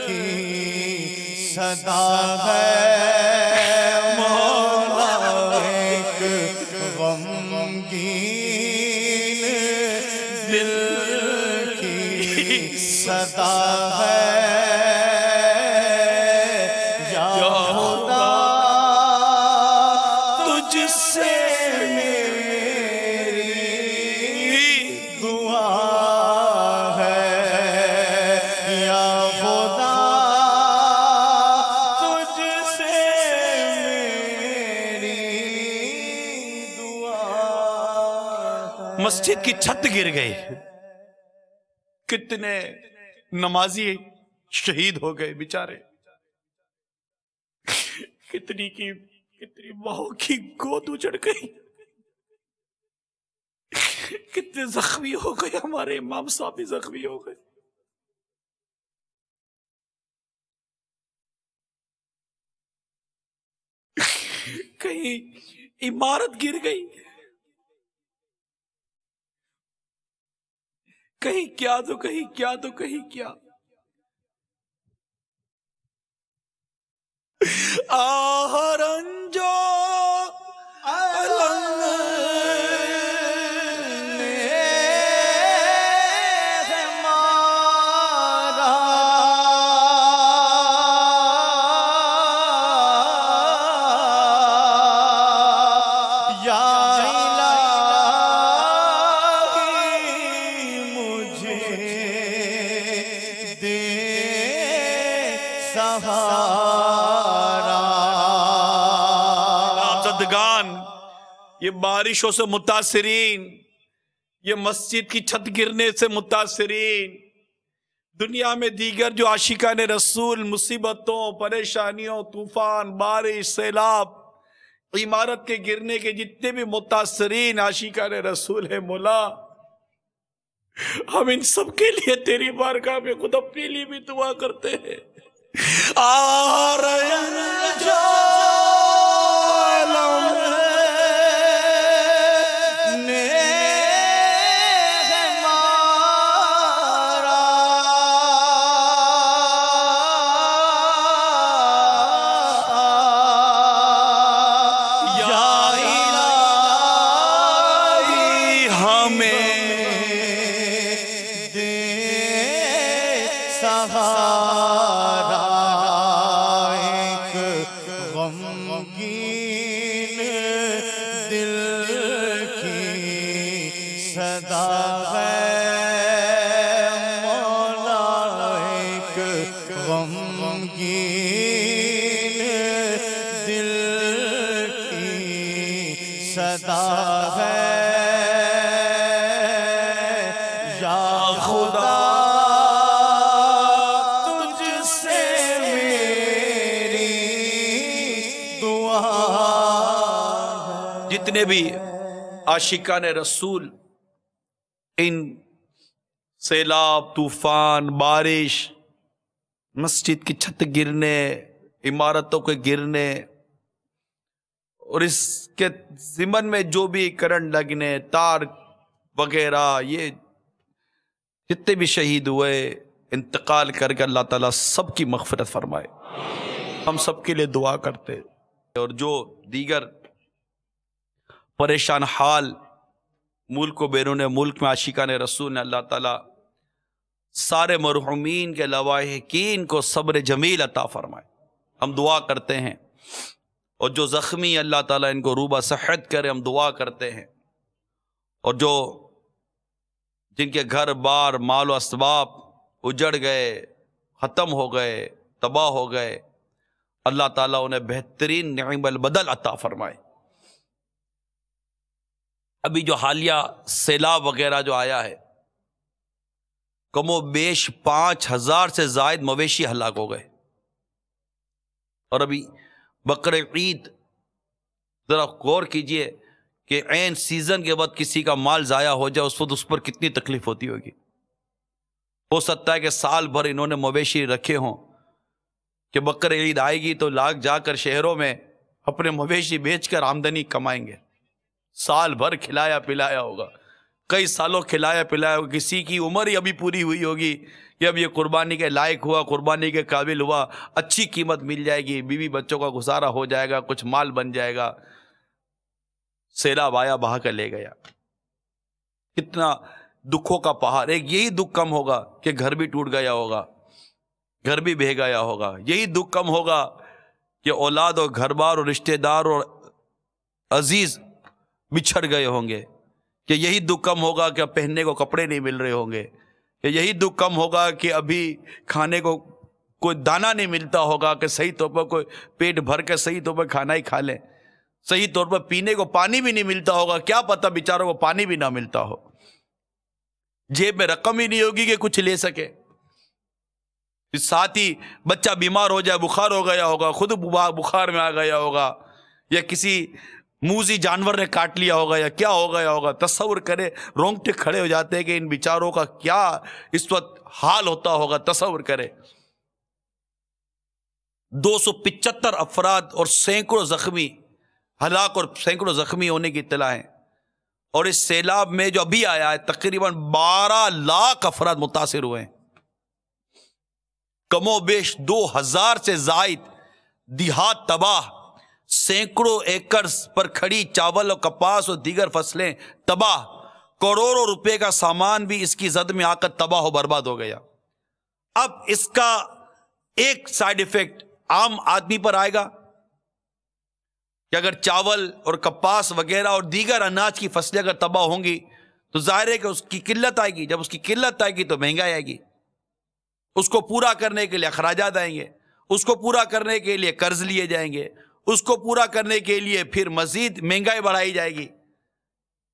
کی صدا ہے مولا ایک غمگین دل کی صدا ہے یا خدا تجھ سے میری دعا ہے یا خدا تجھ سے میری دعا ہے۔ مسجد کی چھت گر گئی، کتنے نمازی شہید ہو گئے بیچارے، کتنی ماؤں کی گود اجڑ گئی، کتنے زخمی ہو گئے، ہمارے امام صاحب بھی زخمی ہو گئے۔ کہیں عمارت گر گئی، کہیں کیا تو کہیں کیا تو کہیں کیا۔ آہ رنجو الم نے مارا یا الہی مجھے دے سہارا۔ زدگان، یہ بارشوں سے متاثرین، یہ مسجد کی چھت گرنے سے متاثرین، دنیا میں دیگر جو عاشقان رسول مصیبتوں، پریشانیوں، طوفان، بارش، سیلاب، عمارت کے گرنے کے جتنے بھی متاثرین عاشقان رسول ہیں مولا، ہم ان سب کے لیے تیری بارگاہ میں خود اپنے لیے بھی دعا کرتے ہیں۔ سہارا ایک غمگین دل کی صدا ہے مولا ایک غمگین دل کی صدا ہے یا خدا جتنے بھی عاشقان رسول ان سیلاب، طوفان، بارش، مسجد کی چھت گرنے، عمارتوں کے گرنے اور اس کے ضمن میں جو بھی کرنٹ لگنے، تار وغیرہ، یہ جتنے بھی شہید ہوئے، انتقال کر کے اللہ تعالیٰ سب کی مغفرت فرمائے۔ ہم سب کے لیے دعا کرتے، اور جو دیگر پریشان حال ملک و بیرون ملک میں عاشقان رسول نے، اللہ تعالیٰ سارے مرحومین کے لواحقین کو صبر جمیل عطا فرمائے۔ ہم دعا کرتے ہیں، اور جو زخمی اللہ تعالیٰ ان کو روبہ صحت کرے، ہم دعا کرتے ہیں، اور جو جن کے گھر بار مال و اسباب اجڑ گئے، ختم ہو گئے، تباہ ہو گئے، اللہ تعالیٰ انہیں بہترین نعیم البدل عطا فرمائے۔ ابھی جو حالیہ سیلاب وغیرہ جو آیا ہے، کم و بیش 5000 سے زائد مویشی ہلاک ہو گئے، اور ابھی بقر عید، ذرا غور کیجئے کہ عین سیزن کے وقت کسی کا مال ضائع ہو جائے، اس وقت اس پر کتنی تکلیف ہوتی ہوگی۔ ہو سکتا ہے کہ سال بھر انہوں نے مویشی رکھے ہوں کہ بقر عید آئے گی تو لاگ جا کر شہروں میں اپنے مویشی بیچ کر آمدنی کمائیں گے، سال بھر کھلایا پلایا ہوگا، کئی سالوں کھلایا پلایا، کسی کی عمر ہی ابھی پوری ہوئی ہوگی کہ اب یہ قربانی کے لائق ہوا، قربانی کے قابل ہوا، اچھی قیمت مل جائے گی، بیوی بچوں کا گزارا ہو جائے گا، کچھ مال بن جائے گا، سیلاب آیا بہا کر لے گیا۔ کتنا دکھوں کا پہاڑ، ایک یہی دکھ کم ہوگا کہ گھر بھی ٹوٹ گیا ہوگا، گھر بھی بہہ گیا ہوگا، یہی دکھ کم ہوگا کہ اولاد اور گھر بار اور رشتہ دار اور عزیز بچھڑ گئے ہوں گے، کہ یہی دکھ کم ہوگا کہ اب پہننے کو کپڑے نہیں مل رہے ہوں گے، کہ یہی دکھ کم ہوگا کہ ابھی کھانے کو کوئی دانہ نہیں ملتا ہوگا کہ صحیح طور پر کوئی پیٹ بھر کے صحیح طور پر کھانا ہی کھا لیں، صحیح طور پر پینے کو پانی بھی نہیں ملتا ہوگا، کیا پتہ بیچاروں کو پانی بھی نہ ملتا ہو، جیب میں رقم ہی نہیں ہوگی کہ کچھ لے سکے، ساتھ ہی بچہ بیمار ہو جائے، بخار ہو گیا ہوگا، خود بخار میں آ گیا ہوگا، یا کسی موذی جانور نے کاٹ لیا ہوگا، یا کیا ہو گیا ہوگا۔ تصور کرے، رونگٹے کھڑے ہو جاتے ہیں کہ ان بیچاروں کا کیا اس وقت حال ہوتا ہوگا، تصور کرے۔ 275 افراد اور سینکڑوں زخمی ہلاک اور سینکڑوں زخمی ہونے کی اطلاع ہے، اور اس سیلاب میں جو ابھی آیا ہے تقریباً 12 لاکھ افراد متاثر ہوئے ہیں، کم و بیش 2000 سے زائد دیہات تباہ، سینکڑوں ایکڑ پر کھڑی چاول اور کپاس اور دیگر فصلیں تباہ، کروڑوں روپے کا سامان بھی اس کی زد میں آ کر تباہ و برباد ہو گیا۔ اب اس کا ایک سائیڈ ایفیکٹ عام آدمی پر آئے گا کہ اگر چاول اور کپاس وغیرہ اور دیگر اناج کی فصلیں اگر تباہ ہوں گی تو ظاہر ہے کہ اس کی قلت آئے گی، جب اس کی قلت آئے گی تو مہنگائی آئے گی، اس کو پورا کرنے کے لیے اخراجات آئیں گے، اس کو پورا کرنے کے لیے قرض لیے جائیں گے، اس کو پورا کرنے کے لیے پھر مزید مہنگائی بڑھائی جائے گی۔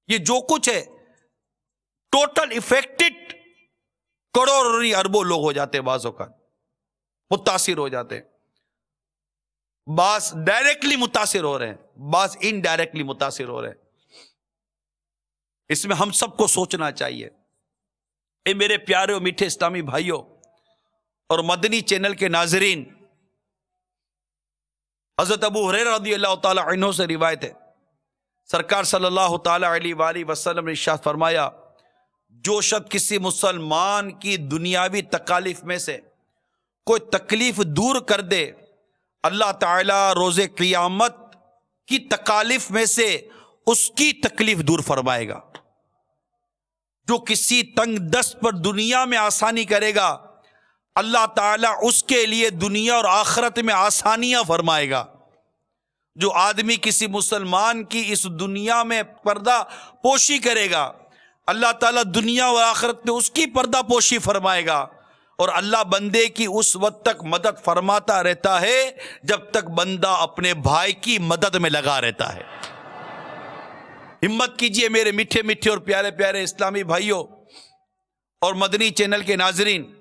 یہ جو کچھ ہے ٹوٹل افیکٹڈ کروڑوں اربوں لوگ ہو جاتے ہیں، بعض اوقات متاثر ہو جاتے ہیں، بعض ڈائریکٹلی متاثر ہو رہے ہیں، بعض انڈائریکٹلی متاثر ہو رہے ہیں۔ اس میں ہم سب کو سوچنا چاہیے۔ اے میرے پیارے اور میٹھے اسلامی بھائیوں اور مدنی چینل کے ناظرین، حضرت ابو ہریرہ رضی اللہ تعالی عنہ سے روایت ہے، سرکار صلی اللہ تعالی علیہ وآلہ وسلم نے ارشاد فرمایا، جو شخص کسی مسلمان کی دنیاوی تکالیف میں سے کوئی تکلیف دور کر دے، اللہ تعالیٰ روز قیامت کی تکالیف میں سے اس کی تکلیف دور فرمائے گا۔ جو کسی تنگ دست پر دنیا میں آسانی کرے گا، اللہ تعالیٰ اس کے لیے دنیا اور آخرت میں آسانیاں فرمائے گا۔ جو آدمی کسی مسلمان کی اس دنیا میں پردہ پوشی کرے گا، اللہ تعالیٰ دنیا اور آخرت میں اس کی پردہ پوشی فرمائے گا، اور اللہ بندے کی اس وقت تک مدد فرماتا رہتا ہے جب تک بندہ اپنے بھائی کی مدد میں لگا رہتا ہے۔ ہمت کیجئے میرے میٹھے میٹھے اور پیارے پیارے اسلامی بھائیوں اور مدنی چینل کے ناظرین،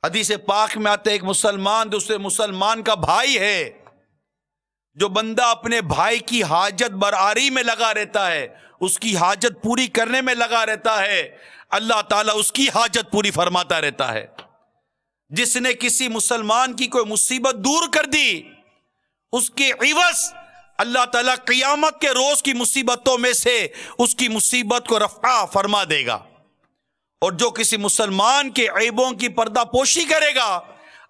حدیث پاک میں آتا ہے ایک مسلمان دوسرے مسلمان کا بھائی ہے، جو بندہ اپنے بھائی کی حاجت برآری میں لگا رہتا ہے، اس کی حاجت پوری کرنے میں لگا رہتا ہے، اللہ تعالیٰ اس کی حاجت پوری فرماتا رہتا ہے۔ جس نے کسی مسلمان کی کوئی مصیبت دور کر دی، اس کے عوض اللہ تعالیٰ قیامت کے روز کی مصیبتوں میں سے اس کی مصیبت کو رفع فرما دے گا، اور جو کسی مسلمان کے عیبوں کی پردہ پوشی کرے گا،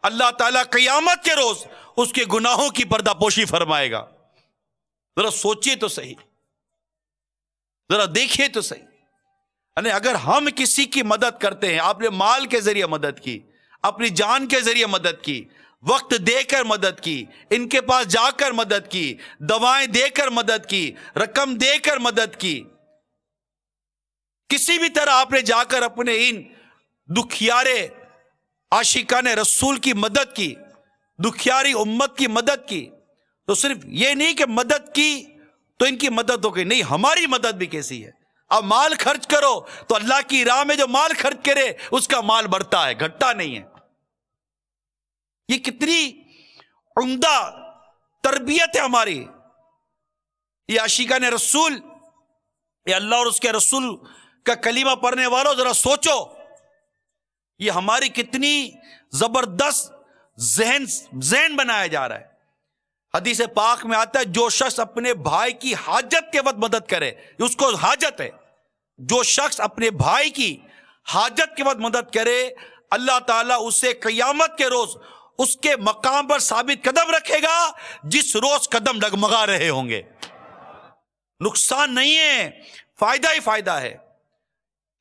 اللہ تعالیٰ قیامت کے روز اس کے گناہوں کی پردہ پوشی فرمائے گا۔ ذرا سوچئے تو صحیح، ذرا دیکھیے تو صحیح، یعنی اگر ہم کسی کی مدد کرتے ہیں، آپ نے مال کے ذریعے مدد کی، اپنی جان کے ذریعے مدد کی، وقت دے کر مدد کی، ان کے پاس جا کر مدد کی، دوائیں دے کر مدد کی، رقم دے کر مدد کی، کسی بھی طرح آپ نے جا کر اپنے ان دکھیارے عاشقان رسول کی مدد کی، دکھیاری امت کی مدد کی، تو صرف یہ نہیں کہ مدد کی تو ان کی مدد ہو گئی، نہیں، ہماری مدد بھی کیسی ہے۔ اب مال خرچ کرو تو اللہ کی راہ میں جو مال خرچ کرے اس کا مال بڑھتا ہے، گھٹتا نہیں ہے۔ یہ کتنی عمدہ تربیت ہے ہماری، یہ عاشقان رسول، یہ اللہ اور اس کے رسول کا کلمہ پڑھنے والوں ذرا سوچو، یہ ہماری کتنی زبردست ذہن بنایا جا رہا ہے۔ حدیث پاک میں آتا ہے جو شخص اپنے بھائی کی حاجت کے وقت مدد کرے، اس کو حاجت ہے، جو شخص اپنے بھائی کی حاجت کے وقت مدد کرے اللہ تعالیٰ اسے قیامت کے روز اس کے مقام پر ثابت قدم رکھے گا جس روز قدم ڈگمگا رہے ہوں گے. نقصان نہیں ہے، فائدہ ہی فائدہ ہے.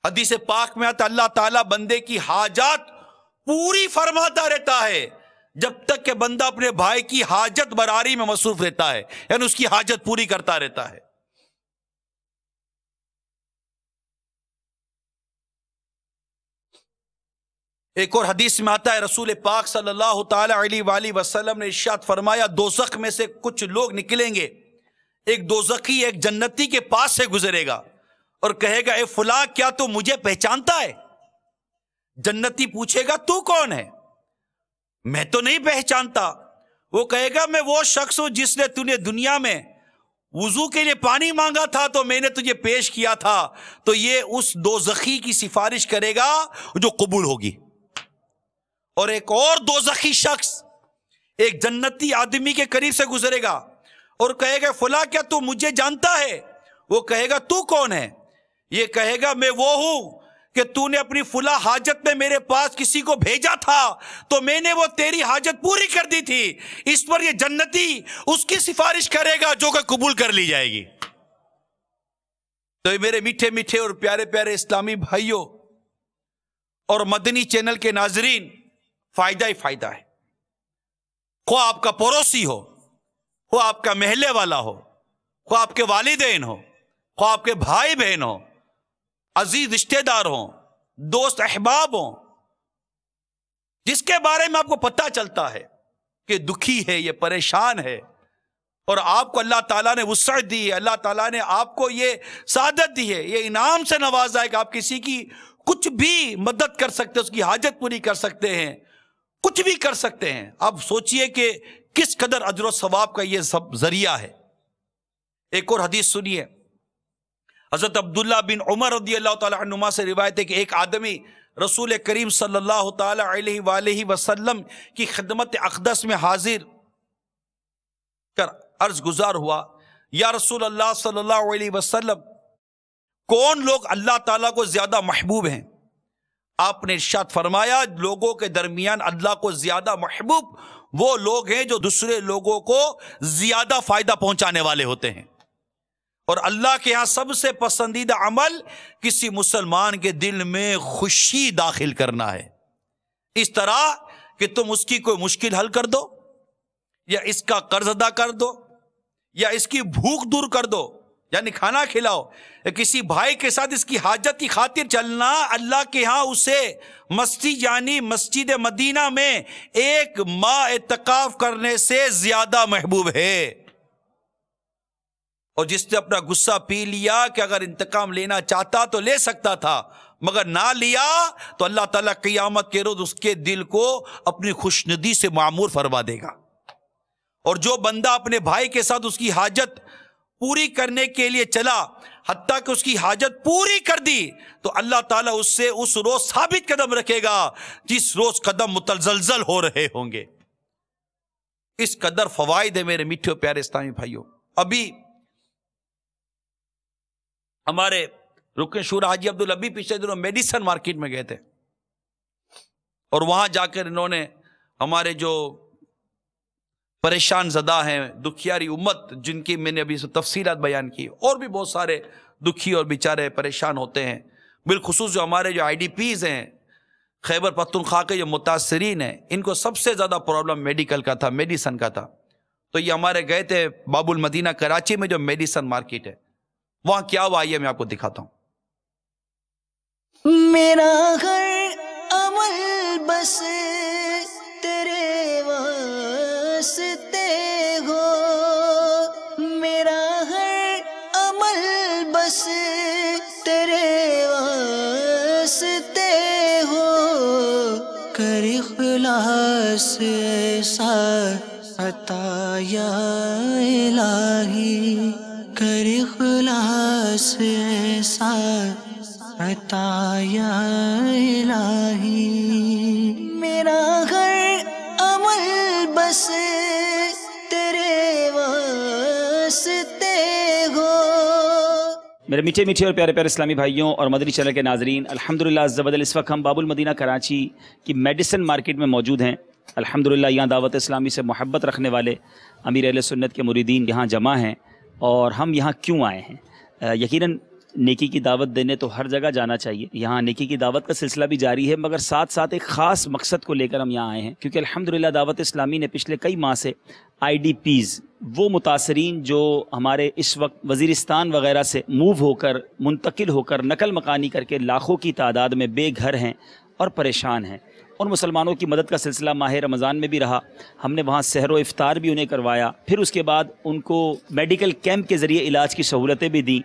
حدیث پاک میں آتا اللہ تعالیٰ بندے کی حاجات پوری فرماتا رہتا ہے جب تک کہ بندہ اپنے بھائی کی حاجت براری میں مصروف رہتا ہے، یعنی اس کی حاجت پوری کرتا رہتا ہے. ایک اور حدیث میں آتا ہے رسول پاک صلی اللہ تعالی علیہ وآلہ وسلم نے ارشاد فرمایا دوزخ میں سے کچھ لوگ نکلیں گے، ایک دوزخی ایک جنتی کے پاس سے گزرے گا اور کہے گا اے فلاں کیا تو مجھے پہچانتا ہے؟ جنتی پوچھے گا تو کون ہے؟ میں تو نہیں پہچانتا. وہ کہے گا میں وہ شخص ہوں جس نے تُونے دنیا میں وضو کے لیے پانی مانگا تھا تو میں نے تجھے پیش کیا تھا. تو یہ اس دوزخی کی سفارش کرے گا جو قبول ہوگی. اور ایک اور دوزخی شخص ایک جنتی آدمی کے قریب سے گزرے گا اور کہے گا فلاں کیا تو مجھے جانتا ہے؟ وہ کہے گا تو کون ہے؟ یہ کہے گا میں وہ ہوں کہ تو نے اپنی فلاں حاجت میں میرے پاس کسی کو بھیجا تھا تو میں نے وہ تیری حاجت پوری کر دی تھی. اس پر یہ جنتی اس کی سفارش کرے گا جو کہ قبول کر لی جائے گی. تو میرے میٹھے میٹھے اور پیارے پیارے اسلامی بھائیوں اور مدنی چینل کے ناظرین، فائدہ ہی فائدہ ہے. خواہ آپ کا پڑوسی ہو، خواہ آپ کا محلے والا ہو، خواہ آپ کے والدین ہو، خواہ آپ کے بھائی بہن ہو، عزیز رشتہ دار ہوں، دوست احباب ہوں، جس کے بارے میں آپ کو پتہ چلتا ہے کہ دکھی ہے، یہ پریشان ہے اور آپ کو اللہ تعالیٰ نے وسعت دی ہے، اللہ تعالیٰ نے آپ کو یہ سعادت دی ہے، یہ انعام سے نوازا ہے کہ آپ کسی کی کچھ بھی مدد کر سکتے ہیں، اس کی حاجت پوری کر سکتے ہیں، کچھ بھی کر سکتے ہیں. اب سوچئے کہ کس قدر اجر و ثواب کا یہ سب ذریعہ ہے. ایک اور حدیث سنیے، حضرت عبداللہ بن عمر رضی اللہ تعالی عنہما سے روایت ہے کہ ایک آدمی رسول کریم صلی اللہ تعالی علیہ وآلہ وسلم کی خدمت اقدس میں حاضر کر عرض گزار ہوا یا رسول اللہ صلی اللہ علیہ وسلم کون لوگ اللہ تعالیٰ کو زیادہ محبوب ہیں؟ آپ نے ارشاد فرمایا لوگوں کے درمیان اللہ کو زیادہ محبوب وہ لوگ ہیں جو دوسرے لوگوں کو زیادہ فائدہ پہنچانے والے ہوتے ہیں. اور اللہ کے ہاں سب سے پسندیدہ عمل کسی مسلمان کے دل میں خوشی داخل کرنا ہے، اس طرح کہ تم اس کی کوئی مشکل حل کر دو، یا اس کا قرض ادا کر دو، یا اس کی بھوک دور کر دو، یعنی کھانا کھلاؤ، یا کسی بھائی کے ساتھ اس کی حاجت کی خاطر چلنا اللہ کے ہاں اسے مسجد یعنی مسجد مدینہ میں ایک ماہ اعتکاف کرنے سے زیادہ محبوب ہے. اور جس نے اپنا غصہ پی لیا کہ اگر انتقام لینا چاہتا تو لے سکتا تھا مگر نہ لیا تو اللہ تعالیٰ قیامت کے روز اس کے دل کو اپنی خوشندی سے معمور فرما دے گا. اور جو بندہ اپنے بھائی کے ساتھ اس کی حاجت پوری کرنے کے لیے چلا حتیٰ کہ اس کی حاجت پوری کر دی تو اللہ تعالیٰ اس سے اس روز ثابت قدم رکھے گا جس روز قدم متزلزل ہو رہے ہوں گے. اس قدر فوائد ہے میرے میٹھے پیارے اسلامی بھائیوں. ابھی ہمارے رکن شورا حاجی عبدالحبیب پچھلے دنوں میڈیسن مارکیٹ میں گئے تھے اور وہاں جا کر انہوں نے ہمارے جو پریشان زدہ ہیں دکھیاری امت جن کی میں نے ابھی تفصیلات بیان کی، اور بھی بہت سارے دکھی اور بیچارے پریشان ہوتے ہیں، بالخصوص جو ہمارے جو آئی ڈی پیز ہیں خیبر پختونخوا کے جو متاثرین ہیں ان کو سب سے زیادہ پرابلم میڈیکل کا تھا، میڈیسن کا تھا. تو یہ ہمارے گئے تھے باب المدینہ کراچی میں جو میڈیسن مارکیٹ ہے، وہاں کیا ہوا آئیے میں آپ کو دکھاتا ہوں. میرا گھر عمل بس تیرے واسطے ہو، میرا گھر عمل بس تیرے واسطے ہو، کر اخلاص ایسا عطا یا الہی، کر اخلاص ایسا عطا یا الہی. میرا گھر عمل بس تیرے واسطے ہو. میرے میٹھے میٹھے اور پیارے پیارے اسلامی بھائیوں اور مدنی چینل کے ناظرین، الحمدللہ عز و جل اس وقت ہم باب المدینہ کراچی کی میڈیسن مارکیٹ میں موجود ہیں۔ الحمدللہ یہاں دعوت اسلامی سے محبت رکھنے والے امیر اہل سنت کے مریدین یہاں جمع ہیں۔ اور ہم یہاں کیوں آئے ہیں؟ یقیناً نیکی کی دعوت دینے تو ہر جگہ جانا چاہیے، یہاں نیکی کی دعوت کا سلسلہ بھی جاری ہے، مگر ساتھ ساتھ ایک خاص مقصد کو لے کر ہم یہاں آئے ہیں، کیونکہ الحمدللہ دعوت اسلامی نے پچھلے کئی ماہ سے IDPs، وہ متاثرین جو ہمارے اس وقت وزیرستان وغیرہ سے موو ہو کر، منتقل ہو کر، نقل مکانی کر کے لاکھوں کی تعداد میں بے گھر ہیں اور پریشان ہیں، ان مسلمانوں کی مدد کا سلسلہ ماہ رمضان میں بھی رہا۔ ہم نے وہاں سحر و افطار بھی انہیں کروایا، پھر اس کے بعد ان کو میڈیکل کیمپ کے ذریعے علاج کی سہولتیں بھی دیں۔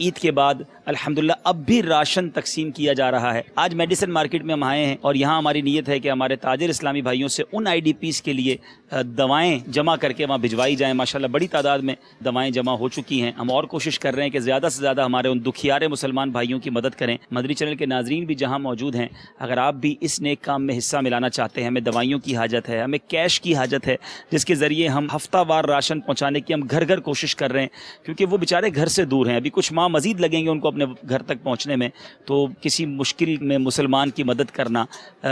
عید کے بعد الحمدللہ اب بھی راشن تقسیم کیا جا رہا ہے۔ آج میڈیسن مارکیٹ میں ہم آئے ہیں اور یہاں ہماری نیت ہے کہ ہمارے تاجر اسلامی بھائیوں سے ان IDPs کے لیے دوائیں جمع کر کے وہاں بھجوائی جائیں۔ ماشاءاللہ بڑی تعداد میں دوائیں جمع ہو چکی ہیں۔ ہم اور کوشش کر رہے ہیں کہ زیادہ سے زیادہ ہمارے ان دکھیارے مسلمان بھائیوں کی مدد کریں۔ مدنی چینل کے ناظرین بھی جہاں موجود ہیں، اگر آپ بھی اس نیک کام میں حصہ ملانا چاہتے ہیں، ہمیں دوائیوں کی حاجت ہے، ہمیں کیش کی حاجت ہے، جس کے ذریعے ہم ہفتہ وار راشن پہنچانے کی ہم گھر گھر کوشش کر رہے ہیں، کیونکہ وہ بیچارے گھر سے دور ہیں، ابھی کچھ ماہ مزید لگیں گے ان کو اپنے گھر تک پہنچنے میں۔ تو کسی مشکل میں مسلمان کی مدد کرنا،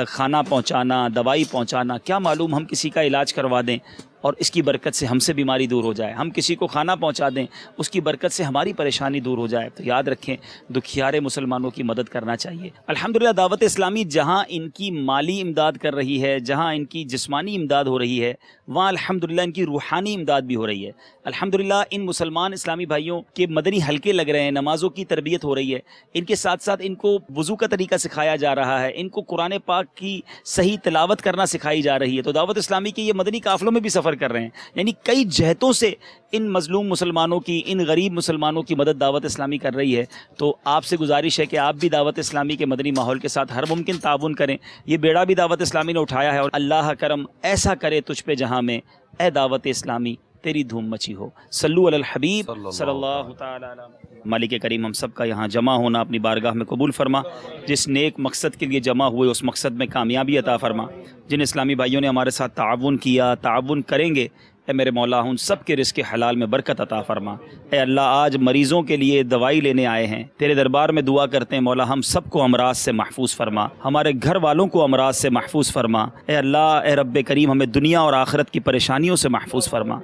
کھانا پہنچانا، دوائی پہنچانا، کیا معلوم ہم کسی کا علاج کروا دیں اور اس کی برکت سے ہم سے بیماری دور ہو جائے، ہم کسی کو کھانا پہنچا دیں اس کی برکت سے ہماری پریشانی دور ہو جائے۔ تو یاد رکھیں، دکھیارے مسلمانوں کی مدد کرنا چاہیے۔ الحمدللہ دعوت اسلامی جہاں ان کی مالی امداد کر رہی ہے، جہاں ان کی جسمانی امداد ہو رہی ہے، وہاں الحمدللہ ان کی روحانی امداد بھی ہو رہی ہے۔ الحمدللہ ان مسلمان اسلامی بھائیوں کے مدنی حلقے لگ رہے ہیں، نمازوں کی تربیت ہو رہی ہے، ان کے ساتھ ساتھ ان کو وضو کا طریقہ سکھایا جا رہا ہے، ان کو قرآن پاک کی صحیح تلاوت کرنا سکھائی جا رہی ہے۔ تو دعوت اسلامی کے یہ مدنی قافلوں میں بھی سفر کر رہے ہیں، یعنی کئی جہتوں سے ان مظلوم مسلمانوں کی، ان غریب مسلمانوں کی مدد دعوت اسلامی کر رہی ہے۔ تو آپ سے گزارش ہے کہ آپ بھی دعوت اسلامی کے مدنی ماحول کے ساتھ ہر ممکن تعاون کریں۔ یہ بیڑا بھی دعوت اسلامی نے اٹھایا ہے، اور اللہ کرم ایسا کرے تجھ پہ جہاں میں، اے دعوت اسلامی تیری دھوم مچی ہو۔ صلو علی الحبیب صلی اللہ تعالی علیہ وسلم۔ مالک کریم ہم سب کا یہاں جمع ہونا اپنی بارگاہ میں قبول فرما، جس نیک مقصد کے لیے جمع ہوئے اس مقصد میں کامیابی عطا فرما۔ جن اسلامی بھائیوں نے ہمارے ساتھ تعاون کیا، تعاون کریں گے، اے میرے مولا ان سب کے رزق حلال میں برکت عطا فرما۔ اے اللہ آج مریضوں کے لیے دوائی لینے آئے ہیں، تیرے دربار میں دعا کرتے ہیں مولا ہم سب کو امراض سے محفوظ فرما، ہمارے گھر والوں کو امراض سے محفوظ فرما۔ اے اللہ، اے رب کریم ہمیں دنیا اور آخرت کی پریشانیوں سے محفوظ فرما۔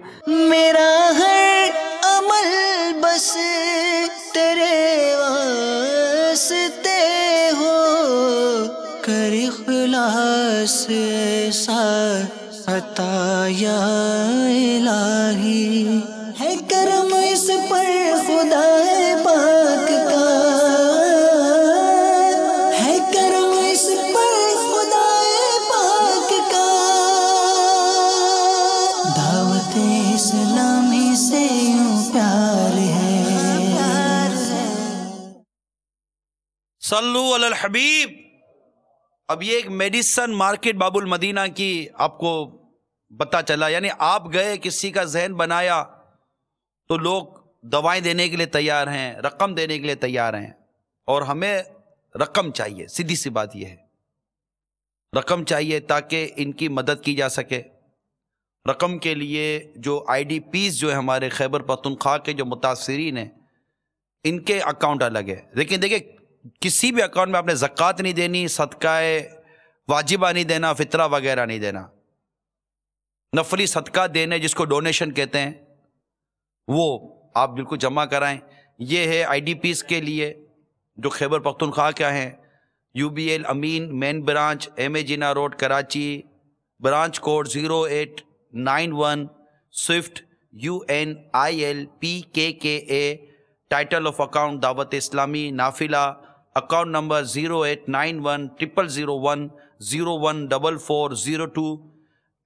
میرا ہر عمل بس تیرے واسطے ہو، کر اخلاص ایسا عطا یا الہی، ہے کرم اس پر خدا پاک کا، ہے کرم اس پر خدا پاک کا، دعوت اسلامی سے یوں پیار ہے۔ صلو علی الحبیب۔ اب یہ ایک میڈیسن مارکیٹ باب المدینہ کی آپ کو پتہ چلا، یعنی آپ گئے، کسی کا ذہن بنایا تو لوگ دوائیں دینے کے لیے تیار ہیں، رقم دینے کے لیے تیار ہیں، اور ہمیں رقم چاہیے، سیدھی سی بات یہ ہے، رقم چاہیے تاکہ ان کی مدد کی جا سکے۔ رقم کے لیے جو IDPs جو ہے ہمارے خیبر پختونخوا کے جو متاثرین ہیں، ان کے اکاؤنٹ الگ ہے، لیکن دیکھیں کسی بھی اکاؤنٹ میں آپ نے زکوٰۃ نہیں دینی، صدقہ واجبہ نہیں دینا، فطرہ وغیرہ نہیں دینا، نفلی صدقہ دینے جس کو ڈونیشن کہتے ہیں وہ آپ بالکل جمع کرائیں۔ یہ ہے IDPs کے لیے جو خیبر پختونخوا کا ہیں، UBL Ameen main branch, MA Jinnah road Karachi, branch code 0891، swift UNIL PKKA، title of account Dawat Islami Nafila, account number 08910010014402،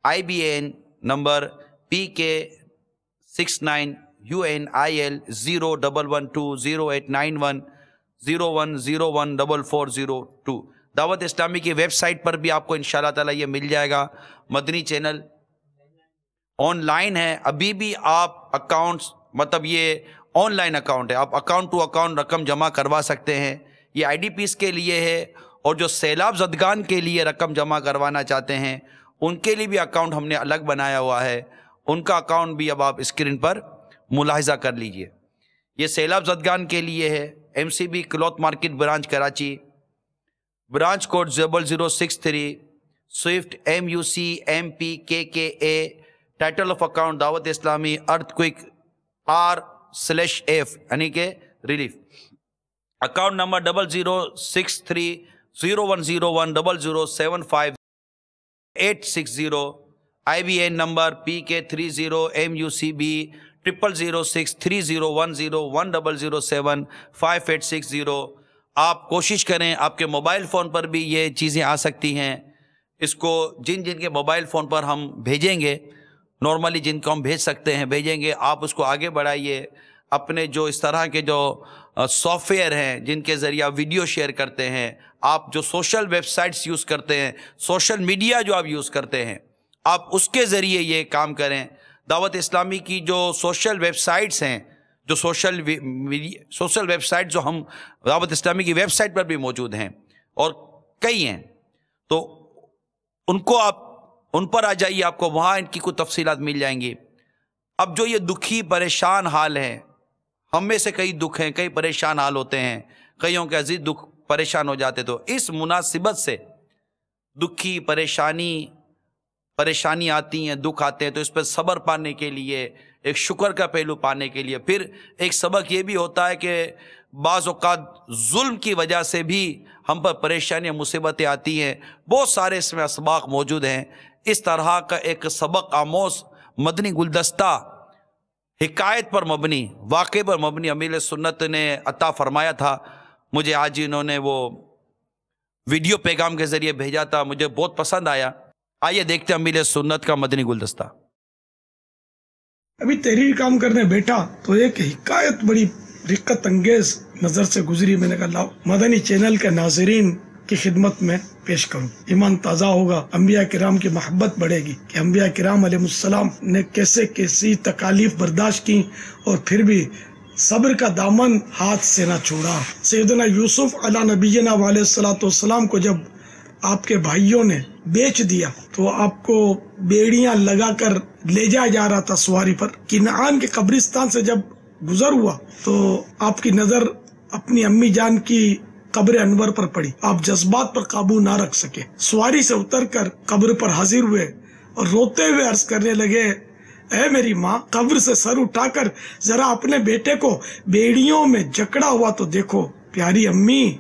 IBAN number PK69 UNIL 0112089101014402۔ دعوت اسلامی کی ویب سائٹ پر بھی آپ کو انشاءاللہ تعالی یہ مل جائے گا۔ مدنی چینل آن لائن ہے، ابھی بھی آپ اکاؤنٹس، مطلب یہ آن لائن اکاؤنٹ ہے، آپ اکاؤنٹ ٹو اکاؤنٹ رقم جمع کروا سکتے ہیں۔ یہ IDPs کے لیے ہے، اور جو سیلاب زدگان کے لیے رقم جمع کروانا چاہتے ہیں ان کے لیے بھی اکاؤنٹ ہم نے الگ بنایا ہوا ہے، ان کا اکاؤنٹ بھی اب آپ اسکرین پر ملاحظہ کر لیجئے۔ یہ سیلاب زدگان کے لیے ہے۔ MCB cloth market branch Karachi, branch code 0063، swift MUCMPKKA، title of account Dawat Islami earthquake R/F یعنی کہ relief, account number 006301010075 IBN number PK30MUCB006301010075 آپ کوشش کریں آپ کے موبائل فون پر بھی یہ چیزیں آ سکتی ہیں۔ اس کو جن کے موبائل فون پر ہم بھیجیں گے، نارملی جن کو ہم بھیج سکتے ہیں بھیجیں گے، آپ اس کو آگے بڑھائیے۔ اپنے جو اس طرح کے جو سافٹ ویئر ہیں جن کے ذریعے آپ ویڈیو شیئر کرتے ہیں، آپ جو سوشل ویب سائٹس یوز کرتے ہیں، سوشل میڈیا جو آپ یوز کرتے ہیں، آپ اس کے ذریعے یہ کام کریں۔ دعوت اسلامی کی جو سوشل ویب سائٹس ہیں، جو سوشل ویب سائٹ جو ہم دعوت اسلامی کی ویب سائٹ پر بھی موجود ہیں اور کئی ہیں، تو ان پر آ جائیے، آپ کو وہاں ان کی کچھ تفصیلات مل جائیں گی۔ اب جو یہ دکھی پریشان حال ہے، ہم میں سے کئی دکھ ہیں، کئی پریشان حال ہوتے ہیں، کئیوں کے عزیز دکھ پریشان ہو جاتے، تو اس مناسبت سے دکھی پریشانی آتی ہیں، دکھ آتے ہیں، تو اس پر صبر پانے کے لیے، ایک شکر کا پہلو پانے کے لیے، پھر ایک سبق یہ بھی ہوتا ہے کہ بعض اوقات ظلم کی وجہ سے بھی ہم پر پریشانیاں مصیبتیں آتی ہیں، بہت سارے اس میں اسباق موجود ہیں۔ اس طرح کا ایک سبق آموز مدنی گلدستہ حکایت پر مبنی، واقعے پر مبنی امیر سنت نے عطا فرمایا تھا مجھے، آج انہوں نے وہ ویڈیو پیغام کے ذریعے بھیجا تھا، مجھے بہت پسند آیا۔ آئیے دیکھتے ہیں امیر سنت کا مدنی گلدستہ۔ ابھی تحریر کام کرنے بیٹھا تو ایک حکایت بڑی رقت انگیز نظر سے گزری، میں نے کہا لاؤ مدنی چینل کے ناظرین کی خدمت میں پیش کروں۔ ایمان تازہ ہوگا، انبیاء کرام کی محبت بڑھے گی کہ انبیاء کرام علیہ السلام نے کیسی تکالیف برداشت کی اور پھر بھی صبر کا دامن ہاتھ سے نہ چھوڑا۔ سیدنا یوسف علیہ نبینا علیہ السلام کو جب آپ کے بھائیوں نے بیچ دیا تو آپ کو بیڑیاں لگا کر لے جایا جا رہا تھا سواری پر، کنعان کے قبرستان سے جب گزر ہوا تو آپ کی نظر اپنی امی جان کی قبر انور پر پڑی، آپ جذبات پر قابو نہ رکھ سکے، سواری سے اتر کر قبر پر حاضر ہوئے اور روتے ہوئے عرض کرنے لگے، اے میری ماں، قبر سے سر اٹھا کر ذرا اپنے بیٹے کو بیڑیوں میں جکڑا ہوا تو دیکھو۔ پیاری امی،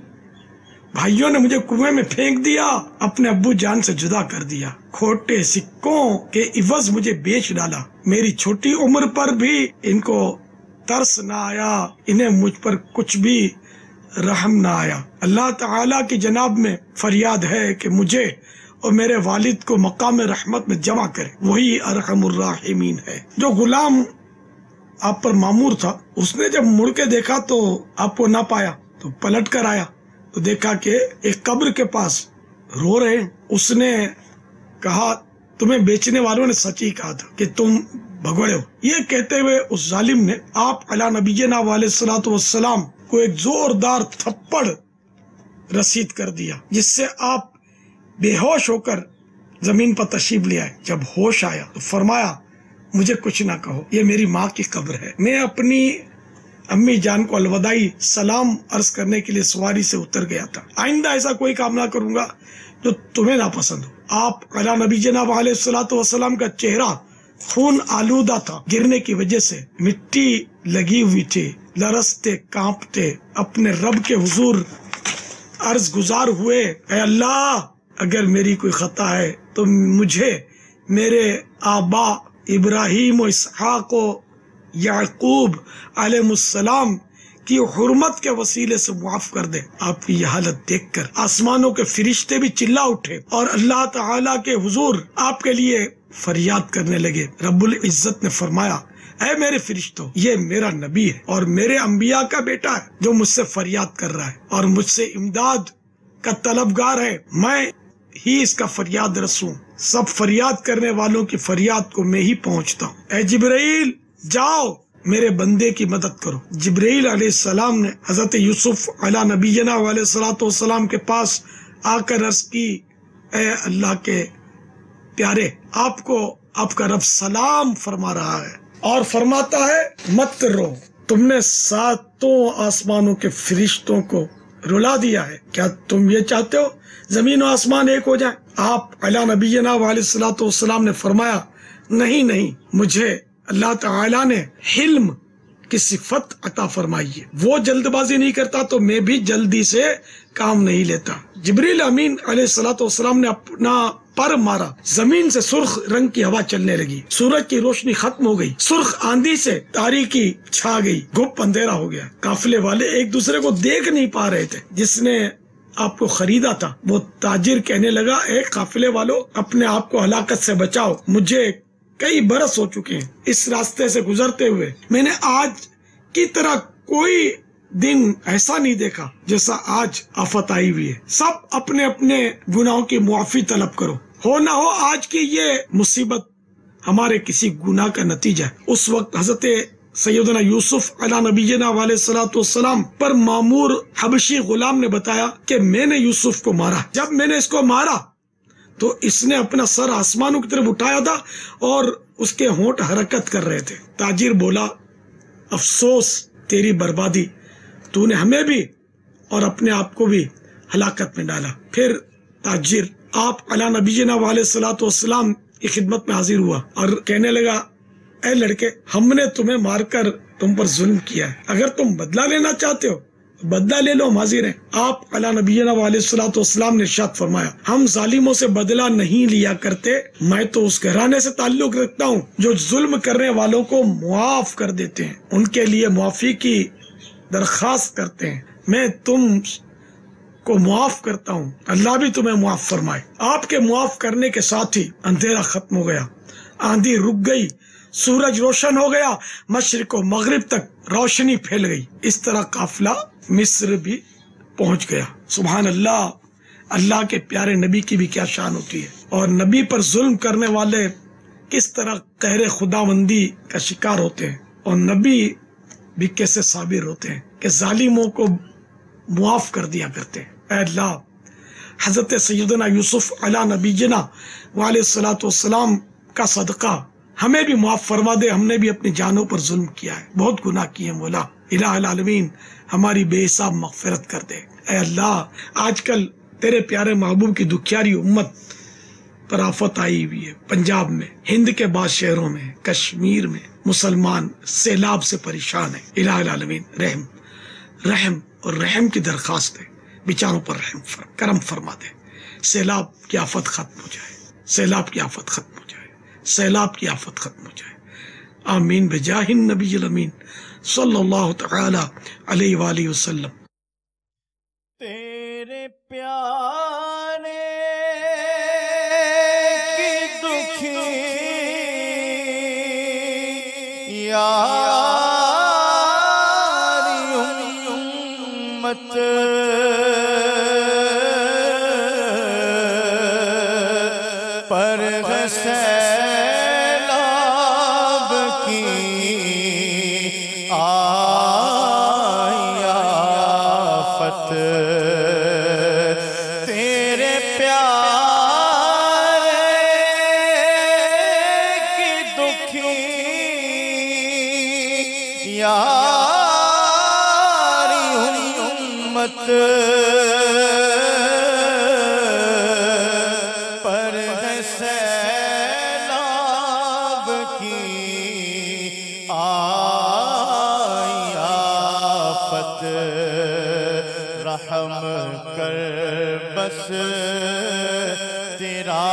بھائیوں نے مجھے کنویں میں پھینک دیا، اپنے ابو جان سے جدا کر دیا، کھوٹے سکوں کے عوض مجھے بیچ ڈالا، میری چھوٹی عمر پر بھی ان کو ترس نہ آیا، انہیں مجھ پر کچھ بھی رحم نہ آیا۔ اللہ تعالیٰ کی جناب میں فریاد ہے کہ مجھے اور میرے والد کو مقام رحمت میں جمع کرے، وہی ارحم الراحمین ہے۔ جو غلام آپ پر مامور تھا، اس نے جب مڑ کے دیکھا تو آپ کو نہ پایا، تو پلٹ کر آیا تو دیکھا کہ ایک قبر کے پاس رو رہے ہیں۔ اس نے کہا تمہیں بیچنے والوں نے سچ ہی کہا تھا کہ تم بھگوڑے ہو۔ یہ کہتے ہوئے اس ظالم نے آپ علیہ نبینا علیہ السلام کو ایک زوردار تھپڑ رسید کر دیا، جس سے آپ بے ہوش ہو کر زمین پر تشریف لے آئے۔ جب ہوش آیا تو فرمایا مجھے کچھ نہ کہو، یہ میری ماں کی قبر ہے، میں اپنی امی جان کو الوداعی سلام عرض کرنے کے لیے سواری سے اتر گیا تھا، آئندہ ایسا کوئی کام نہ کروں گا جو تمہیں ناپسند ہو۔ آپ علیہ نبی جناب علیہ السلام کا چہرہ خون آلودہ تھا، گرنے کی وجہ سے مٹی لگی ہوئی تھی، لرزتے کانپتے اپنے رب کے حضور عرض گزار ہوئے، اے اللہ اگر میری کوئی خطا ہے تو مجھے میرے آبا ابراہیم و اسحاق و یعقوب علیہ السلام کی حرمت کے وسیلے سے معاف کر دے۔ آپ کی یہ حالت دیکھ کر آسمانوں کے فرشتے بھی چلا اٹھے اور اللہ تعالیٰ کے حضور آپ کے لیے فریاد کرنے لگے۔ رب العزت نے فرمایا، اے میرے فرشتوں، یہ میرا نبی ہے اور میرے انبیاء کا بیٹا ہے جو مجھ سے فریاد کر رہا ہے اور مجھ سے امداد کا طلبگار ہے، میں ہی اس کا فریاد رسوں، سب فریاد کرنے والوں کی فریاد کو میں ہی پہنچتا ہوں۔ اے جبرائیل جاؤ میرے بندے کی مدد کرو۔ جبرائیل علیہ السلام نے حضرت یوسف علیہ نبینا علیہ السلام کے پاس آ کر عرض کی، اے اللہ کے پیارے، آپ کو آپ کا رب سلام فرما رہا ہے اور فرماتا ہے مت رو، تم نے ساتوں آسمانوں کے فرشتوں کو رلا دیا ہے، کیا تم یہ چاہتے ہو زمین و آسمان ایک ہو جائیں؟ آپ علی نبینا علیہ الصلوۃ والسلام نے فرمایا نہیں نہیں، مجھے اللہ تعالیٰ نے حلم کی صفت عطا فرمائی ہے، وہ جلد بازی نہیں کرتا تو میں بھی جلدی سے کام نہیں لیتا۔ جبریل امین علیہ الصلوۃ والسلام نے اپنا پر مارا، زمین سے سرخ رنگ کی ہوا چلنے لگی، سورج کی روشنی ختم ہو گئی، سرخ آندھی سے تاریکی چھا گئی، گھپ اندھیرا ہو گیا، قافلے والے ایک دوسرے کو دیکھ نہیں پا رہے تھے۔ جس نے آپ کو خریدا تھا وہ تاجر کہنے لگا اے قافلے والو، اپنے آپ کو ہلاکت سے بچاؤ، مجھے کئی برس ہو چکے ہیں اس راستے سے گزرتے ہوئے، میں نے آج کی طرح کوئی دن ایسا نہیں دیکھا جیسا آج آفت آئی ہوئی ہے، سب اپنے اپنے گناہوں کی معافی طلب کرو، ہو نہ ہو آج کی یہ مصیبت ہمارے کسی گناہ کا نتیجہ ہے۔ اس وقت حضرت سیدنا یوسف علیہ نبینا علیہ الصلوۃ والسلام پر مامور حبشی غلام نے بتایا کہ میں نے یوسف کو مارا، جب میں نے اس کو مارا تو اس نے اپنا سر آسمانوں کی طرف اٹھایا تھا اور اس کے ہونٹ حرکت کر رہے تھے۔ تاجر بولا افسوس تیری بربادی، تو نے ہمیں بھی اور اپنے آپ کو بھی ہلاکت میں ڈالا۔ پھر تاجر آپ علی نبینا علیہ الصلوۃ والسلام کی خدمت میں حاضر ہوا اور کہنے لگا اے لڑکے، ہم نے تمہیں مار کر تم پر ظلم کیا ہے، اگر تم بدلہ لینا چاہتے ہو بدلہ لے لو، ہم حاضر ہیں۔ آپ علی نبینا علیہ الصلوۃ والسلام نے ارشاد فرمایا ہم ظالموں سے بدلہ نہیں لیا کرتے، میں تو اس گھرانے سے تعلق رکھتا ہوں جو ظلم کرنے والوں کو معاف کر دیتے ہیں، ان کے لیے معافی کی درخواست کرتے ہیں، میں تم کو معاف کرتا ہوں، اللہ بھی تمہیں معاف فرمائے۔ آپ کے معاف کرنے کے ساتھ ہی اندھیرا ختم ہو گیا، آندھی رک گئی، سورج روشن ہو گیا، مشرق و مغرب تک روشنی پھیل گئی۔ اس طرح قافلہ مصر بھی پہنچ گیا۔ سبحان اللہ، اللہ کے پیارے نبی کی بھی کیا شان ہوتی ہے، اور نبی پر ظلم کرنے والے کس طرح قہر خداوندی کا شکار ہوتے ہیں، اور نبی بھی کیسے صابر ہوتے ہیں کہ ظالموں کو معاف کر دیا کرتے ہیں۔ اے اللہ، حضرت سیدنا یوسف علیہ نبینا علیہ الصلوۃ والسلام کا صدقہ ہمیں بھی معاف فرما دے، ہم نے بھی اپنی جانوں پر ظلم کیا ہے، بہت گناہ کیے مولا، الہ العالمین ہماری بے حساب مغفرت کر دے۔ اے اللہ، آج کل تیرے پیارے محبوب کی دکھیاری امت پر آفت آئی ہوئی ہے، پنجاب میں، ہند کے بعض شہروں میں، کشمیر میں مسلمان سیلاب سے پریشان ہیں۔ الہ العالمین رحم اور رحم کی درخواست ہے، بیچاروں پر کرم فرما دے، سیلاب کی آفت ختم ہو جائے، سیلاب کی آفت ختم ہو جائے، سیلاب کی آفت ختم ہو جائے، آمین بجاہ النبی الامین صلی اللہ تعالی علیہ وآلہ وسلم۔ تیرے پیارے کی دکھی یاری امت پر ہے سیلاب کی آفت، تیرے پیارے کی دکھی یاری امت پر ہے سیلاب کی آفت، رحم کر بس تیرا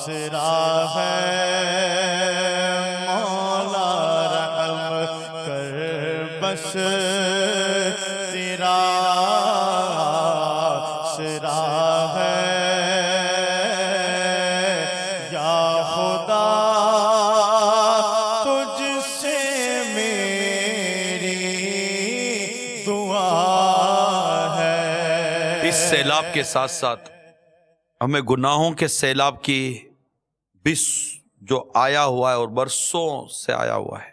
سرا ہے مولا، رحم کر بس تیرا سرا ہے یا خدا، تجھ سے میری دعا ہے۔ اس سیلاب کے ساتھ ساتھ ہمیں گناہوں کے سیلاب کی بھی جو آیا ہوا ہے اور برسوں سے آیا ہوا ہے،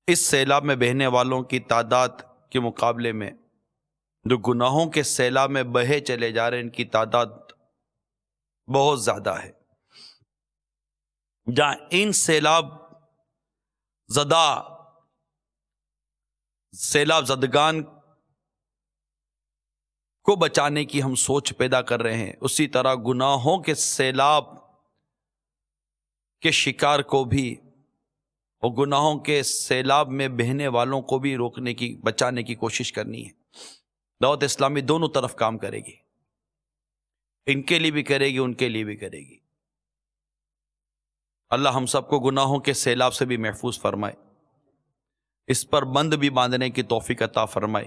اس سیلاب میں بہنے والوں کی تعداد کے مقابلے میں جو گناہوں کے سیلاب میں بہے چلے جا رہے ہیں ان کی تعداد بہت زیادہ ہے۔ جہاں ان سیلاب زدہ سیلاب زدگان کو بچانے کی ہم سوچ پیدا کر رہے ہیں، اسی طرح گناہوں کے سیلاب کے شکار کو بھی اور گناہوں کے سیلاب میں بہنے والوں کو بھی روکنے کی، بچانے کی کوشش کرنی ہے۔ دعوت اسلامی دونوں طرف کام کرے گی، ان کے لیے بھی کرے گی، ان کے لیے بھی کرے گی۔ اللہ ہم سب کو گناہوں کے سیلاب سے بھی محفوظ فرمائے، اس پر بند بھی باندھنے کی توفیق عطا فرمائے۔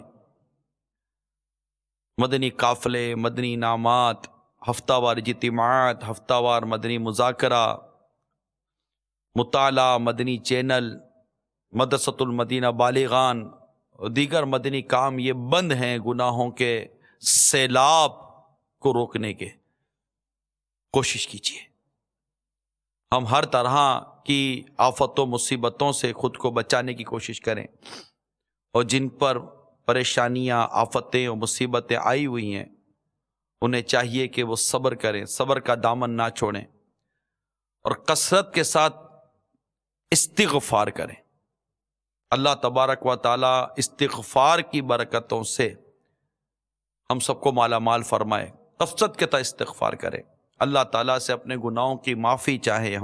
مدنی قافلے، مدنی انعامات، ہفتہ وار اجتماعات، ہفتہ وار مدنی مذاکرہ، مطالعہ، مدنی چینل، مدرسۃ المدینہ بالغان اور دیگر مدنی کام یہ بند ہیں گناہوں کے سیلاب کو روکنے کے۔ کوشش کیجیے ہم ہر طرح کی آفتوں مصیبتوں سے خود کو بچانے کی کوشش کریں، اور جن پر پریشانیاں، آفتیں اور مصیبتیں آئی ہوئی ہیں انہیں چاہیے کہ وہ صبر کریں، صبر کا دامن نہ چھوڑیں، اور کثرت کے ساتھ استغفار کریں۔ اللہ تبارک و تعالی استغفار کی برکتوں سے ہم سب کو مالا مال فرمائے۔ کثرت کے ساتھ استغفار کریں، اللہ تعالیٰ سے اپنے گناہوں کی معافی چاہے۔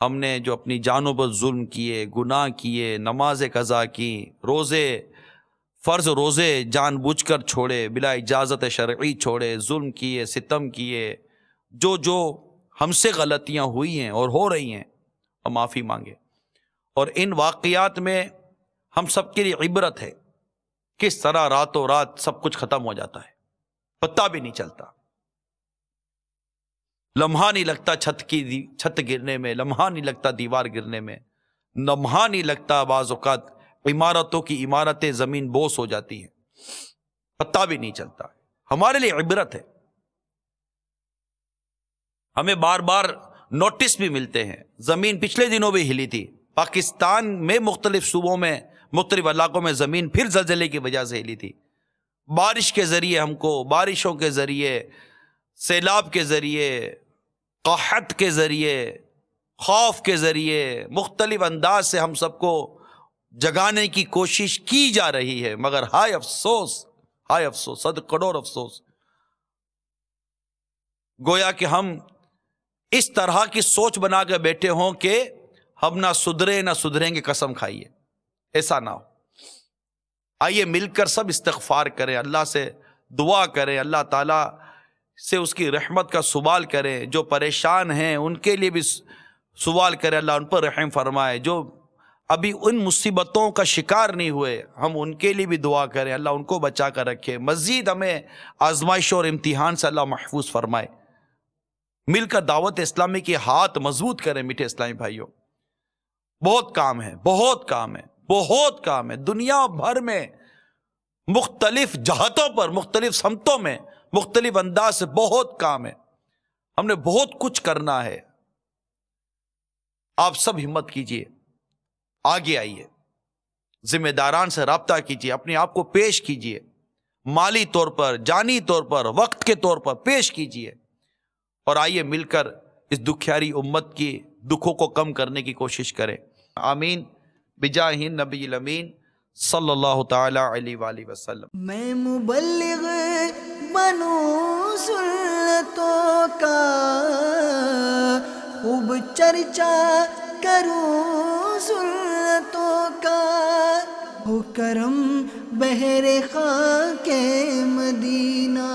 ہم نے جو اپنی جانوں پر ظلم کیے، گناہ کیے، نماز قضا کی، روزے فرض روزے جان بوجھ کر چھوڑے، بلا اجازت شرعی چھوڑے، ظلم کیے، ستم کیے، جو ہم سے غلطیاں ہوئی ہیں اور ہو رہی ہیں، ہم معافی مانگے۔ اور ان واقعات میں ہم سب کے لیے عبرت ہے، کس طرح راتوں رات سب کچھ ختم ہو جاتا ہے، پتہ بھی نہیں چلتا، لمحہ نہیں لگتا چھت گرنے میں، لمحہ نہیں لگتا دیوار گرنے میں، لمحہ نہیں لگتا بعض اوقات عمارتوں کی عمارتیں زمین بوس ہو جاتی ہیں، پتہ بھی نہیں چلتا۔ ہمارے لیے عبرت ہے، ہمیں بار بار نوٹس بھی ملتے ہیں۔ زمین پچھلے دنوں بھی ہلی تھی پاکستان میں، مختلف صوبوں میں، مختلف علاقوں میں زمین پھر زلزلے کی وجہ سے ہلی تھی۔ بارش کے ذریعے ہم کو، بارشوں کے ذریعے، سیلاب کے ذریعے، قحط کے ذریعے، خوف کے ذریعے، مختلف انداز سے ہم سب کو جگانے کی کوشش کی جا رہی ہے، مگر ہائے افسوس، ہائے افسوس، صد کروڑ افسوس، گویا کہ ہم اس طرح کی سوچ بنا کے بیٹھے ہوں کہ ہم نہ سدھرے نہ سدھریں گے، قسم کھائیے ایسا نہ ہو۔ آئیے مل کر سب استغفار کریں، اللہ سے دعا کریں، اللہ تعالیٰ سے اس کی رحمت کا سوال کریں، جو پریشان ہیں ان کے لیے بھی سوال کریں، اللہ ان پر رحم فرمائے، جو ابھی ان مصیبتوں کا شکار نہیں ہوئے ہم ان کے لیے بھی دعا کریں، اللہ ان کو بچا کر رکھے، مزید ہمیں آزمائشوں اور امتحان سے اللہ محفوظ فرمائے۔ مل کر دعوت اسلامی کے ہاتھ مضبوط کریں میٹھے اسلامی بھائیوں۔ بہت کام ہے، بہت کام ہے، بہت کام ہے، دنیا بھر میں مختلف جہتوں پر، مختلف سمتوں میں، مختلف انداز سے بہت کام ہے، ہم نے بہت کچھ کرنا ہے۔ آپ سب ہمت کیجئے، آگے آئیے، ذمہ داران سے رابطہ کیجئے، اپنے آپ کو پیش کیجئے، مالی طور پر، جانی طور پر، وقت کے طور پر پیش کیجئے، اور آئیے مل کر اس دکھیاری امت کی دکھوں کو کم کرنے کی کوشش کریں۔ آمین بجاہ نبی الامین صلی اللہ تعالی علیہ وآلہ وسلم۔ میں مبلغ بنوں سنتوں کا، خوب چرچا کروں سنتوں کا، ہو کرم بہر خاک مدینہ